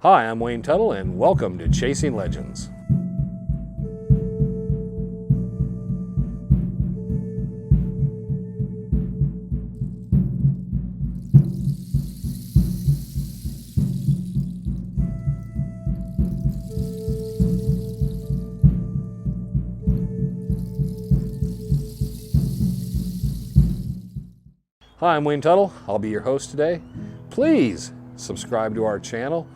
Hi, I'm Wayne Tuttle, and welcome to Chasing Legends. Hi, I'm Wayne Tuttle. I'll be your host today. Please subscribe to our channel.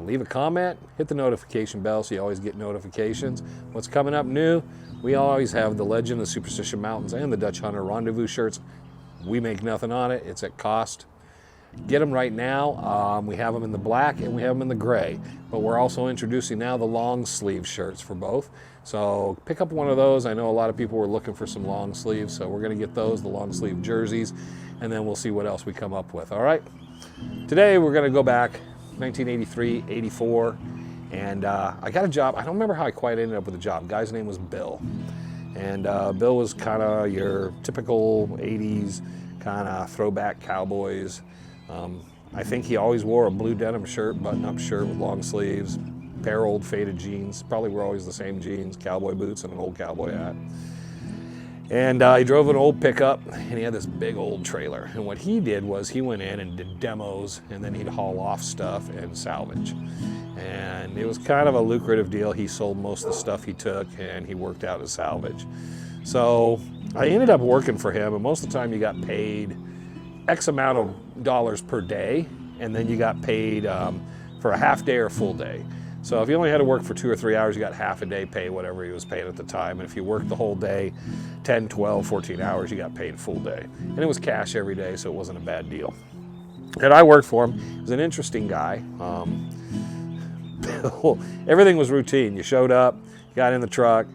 Leave a comment, hit the notification bell so you always get notifications. What's coming up new? We always have the Legend of Superstition Mountains and the Dutch Hunter Rendezvous shirts. We make nothing on it. It's at cost. Get them right now. We have them in the black and we have them in the gray. But we're also introducing now the long sleeve shirts for both. So pick up one of those. I know a lot of people were looking for some long sleeves, so we're going to get those, the long sleeve jerseys, and then we'll see what else we come up with. All right. Today we're going to go back 1983, 84, and I got a job. I don't remember how I quite ended up with a job. The guy's name was Bill, and Bill was kind of your typical 80s kind of throwback cowboys. I think he always wore a blue denim shirt, button-up shirt with long sleeves, pair of old faded jeans, probably were always the same jeans, cowboy boots, and an old cowboy hat. And he drove an old pickup, and he had this big old trailer. And what he did was he went in and did demos, and then he'd haul off stuff and salvage. And it was kind of a lucrative deal. He sold most of the stuff he took, and he worked out his salvage. So I ended up working for him, and most of the time you got paid X amount of dollars per day, and then you got paid for a half day or a full day. So if you only had to work for 2 or 3 hours, you got half a day pay, whatever he was paying at the time. And if you worked the whole day, 10, 12, 14 hours, you got paid full day. And it was cash every day, so it wasn't a bad deal. And I worked for him. He was an interesting guy. Everything was routine. You showed up, got in the truck.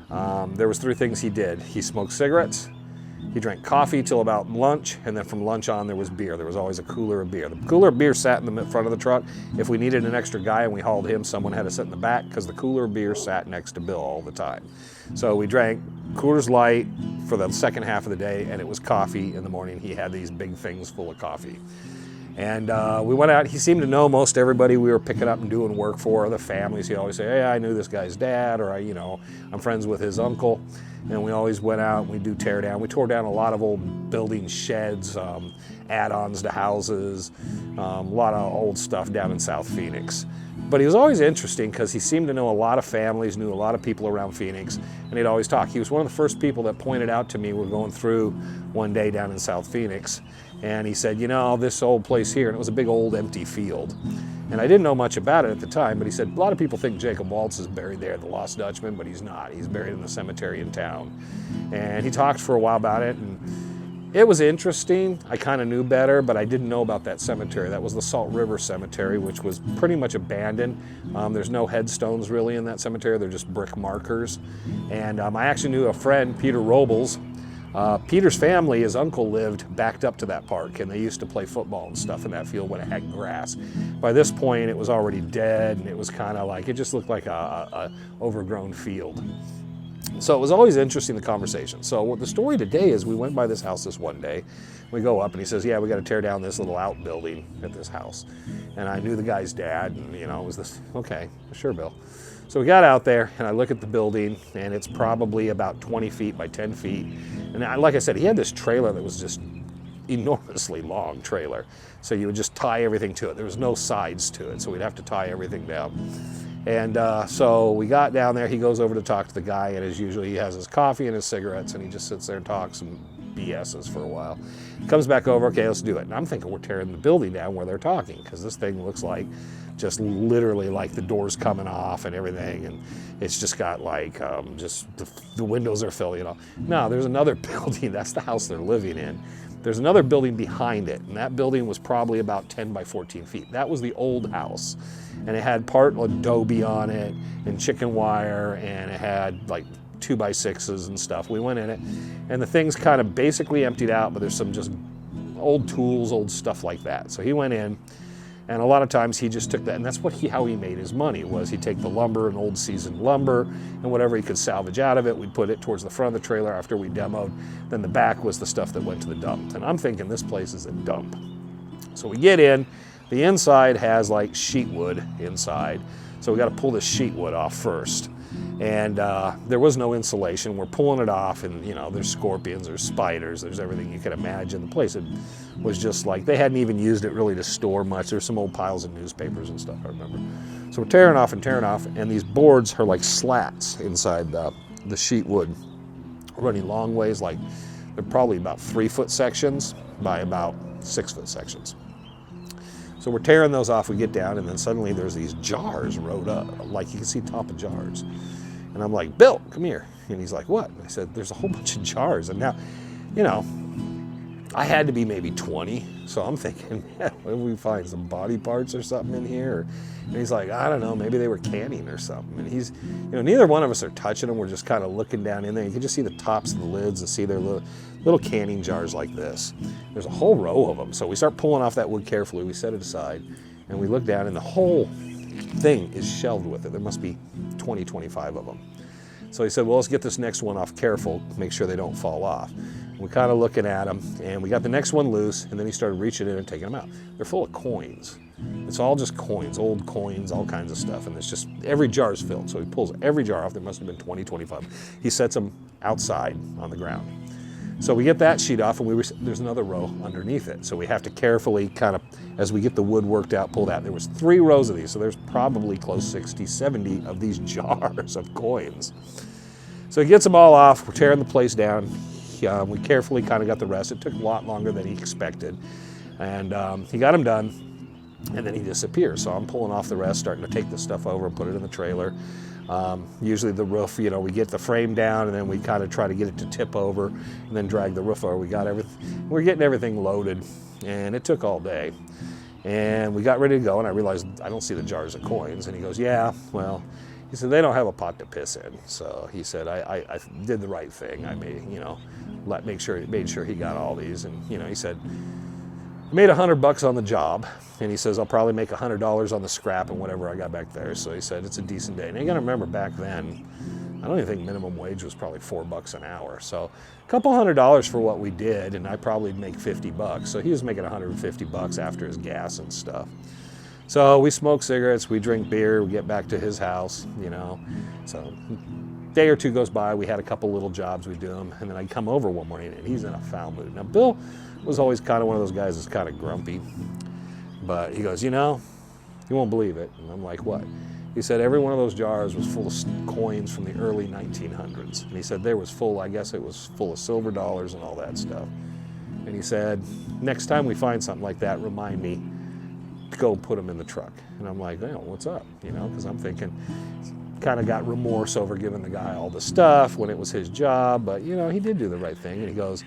There was 3 things he did. He smoked cigarettes. He drank coffee till about lunch, and then from lunch on there was beer. There was always a cooler of beer. The cooler of beer sat in the front of the truck. If we needed an extra guy and we hauled him, someone had to sit in the back because the cooler of beer sat next to Bill all the time. So we drank Coors Light for the second half of the day, and it was coffee in the morning. He had these big things full of coffee. And we went out. He seemed to know most everybody we were picking up and doing work for, the families. He'd always say, hey, I knew this guy's dad, or I'm friends with his uncle. And we always went out and we do tear down. We tore down a lot of old building sheds, add-ons to houses, a lot of old stuff down in South Phoenix. But he was always interesting because he seemed to know a lot of families, knew a lot of people around Phoenix, and he'd always talk. He was one of the first people that pointed out to me, we're going through one day down in South Phoenix, and he said, this old place here, and it was a big old empty field. And I didn't know much about it at the time, but he said, a lot of people think Jacob Waltz is buried there, the Lost Dutchman, but he's not. He's buried in the cemetery in town. And he talked for a while about it, and it was interesting. I kind of knew better, but I didn't know about that cemetery. That was the Salt River Cemetery, which was pretty much abandoned. There's no headstones really in that cemetery. They're just brick markers. And I actually knew a friend, Peter Robles. Peter's family, his uncle lived backed up to that park, and they used to play football and stuff in that field when it had grass. By this point, it was already dead, and it was kind of like, it just looked like a overgrown field. So it was always interesting, the conversation. So what the story today is, we went by this house this one day. We go up, and he says, yeah, we got to tear down this little outbuilding at this house. And I knew the guy's dad, and it was this, okay, sure, Bill. So we got out there, and I look at the building, and it's probably about 20 feet by 10 feet. And like I said, he had this trailer that was just enormously long trailer. So you would just tie everything to it. There was no sides to it, so we'd have to tie everything down. And so we got down there. He goes over to talk to the guy, and as usual, he has his coffee and his cigarettes, and he just sits there and talks and BS's for a while. He comes back over, okay, let's do it. And I'm thinking we're tearing the building down where they're talking, because this thing looks like just literally like the doors coming off and everything, and it's just got like just the windows are filled, No, there's another building. That's the house they're living in. There's another building behind it, and that building was probably about 10 by 14 feet. That was the old house, and it had part adobe on it and chicken wire, and it had like 2x6s and stuff. We went in it, and the thing's kind of basically emptied out, but there's some just old tools, old stuff like that. So he went in, and a lot of times he just took that, and that's how he made his money, was he'd take the lumber and old seasoned lumber and whatever he could salvage out of it, we'd put it towards the front of the trailer after we demoed. Then the back was the stuff that went to the dump. And I'm thinking this place is a dump. So we get in, The inside has like sheet wood inside, so we got to pull the sheet wood off first. And there was no insulation. We're pulling it off, and there's scorpions, there's spiders, there's everything you can imagine. The place was just like, they hadn't even used it really to store much. There's some old piles of newspapers and stuff, I remember. So we're tearing off, and these boards are like slats inside the sheet wood, running long ways. Like, they're probably about 3-foot sections by about 6-foot sections. So we're tearing those off, we get down, and then suddenly there's these jars rode up, like you can see top of jars. And I'm like, Bill, come here. And he's like, what? And I said, there's a whole bunch of jars. And now, I had to be maybe 20. So I'm thinking, what if we find some body parts or something in here? And he's like, I don't know, maybe they were canning or something. And he's, neither one of us are touching them. We're just kind of looking down in there. You can just see the tops of the lids and see their little canning jars like this. There's a whole row of them. So we start pulling off that wood carefully. We set it aside, and we look down, and the whole thing is shelved with it. There must be 20, 25 of them. So he said, well, let's get this next one off careful, make sure they don't fall off. We're kind of looking at them, and we got the next one loose, and then he started reaching in and taking them out. They're full of coins. It's all just coins, old coins, all kinds of stuff, and it's just, every jar is filled. So he pulls every jar off. There must have been 20, 25. He sets them outside on the ground. So we get that sheet off, and there's another row underneath it. So we have to carefully kind of, as we get the wood worked out, pull that. There was 3 rows of these, so there's probably close 60, 70 of these jars of coins. So he gets them all off. We're tearing the place down. We carefully kind of got the rest. It took a lot longer than he expected. And he got them done, and then he disappears. So I'm pulling off the rest, starting to take the stuff over and put it in the trailer. Usually the roof, we get the frame down, and then we kind of try to get it to tip over and then drag the roof over. We're getting everything loaded, and it took all day. And we got ready to go, and I realized I don't see the jars of coins. And he goes, yeah, well, he said, they don't have a pot to piss in. So he said, I did the right thing. I made sure he got all these. And, he said, I made $100 on the job. And he says, I'll probably make $100 on the scrap and whatever I got back there. So he said, it's a decent day. And you got to remember, back then, I don't even think minimum wage was probably $4 an hour. So a couple $100 for what we did, and I probably make $50. So he was making $150 after his gas and stuff. So we smoke cigarettes, we drink beer, we get back to his house, So a day or two goes by, we had a couple little jobs, we do them, and then I come over one morning, and he's in a foul mood. Now, Bill was always kind of one of those guys that's kind of grumpy, but he goes, you won't believe it. And I'm like, what? He said every one of those jars was full of coins from the early 1900s. And he said there was full, I guess it was full of silver dollars and all that stuff. And he said, next time we find something like that, remind me to go put them in the truck. And I'm like, oh, what's up? Because I'm thinking, kind of got remorse over giving the guy all the stuff when it was his job, but he did do the right thing. And he goes,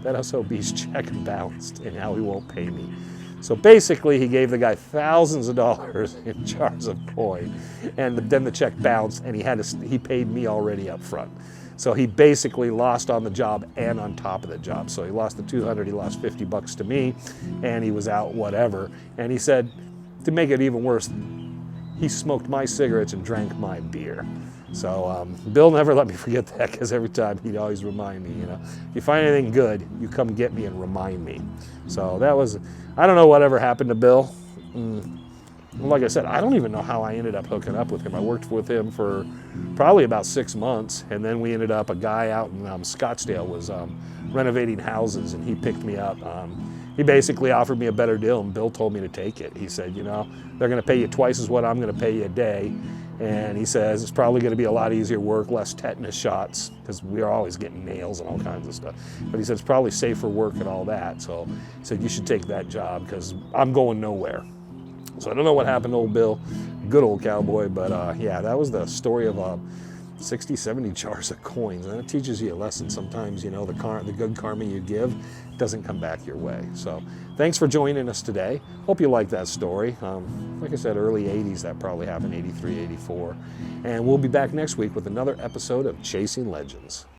that SOB's check bounced, and now he won't pay me. So basically, he gave the guy thousands of dollars in jars of coin, and then the check bounced, and he paid me already up front. So he basically lost on the job and on top of the job. So he lost the $200, he lost $50 to me, and he was out whatever. And he said, to make it even worse, he smoked my cigarettes and drank my beer. So Bill never let me forget that, because every time he'd always remind me, if you find anything good, you come get me and remind me. So that was, I don't know whatever happened to Bill. Like I said, I don't even know how I ended up hooking up with him. I worked with him for probably about 6 months, and then we ended up, a guy out in Scottsdale was renovating houses, and he picked me up. He basically offered me a better deal, and Bill told me to take it. He said, they're going to pay you twice as what I'm going to pay you a day. And he says, it's probably going to be a lot easier work, less tetanus shots, because we are always getting nails and all kinds of stuff. But he said, it's probably safer work and all that. So he said, you should take that job, because I'm going nowhere. So I don't know what happened to old Bill, good old cowboy, but yeah, that was the story of 60, 70 jars of coins. And it teaches you a lesson. Sometimes, the good karma you give doesn't come back your way. So thanks for joining us today. Hope you liked that story. Like I said, early 80s, that probably happened, 83, 84. And we'll be back next week with another episode of Chasing Legends.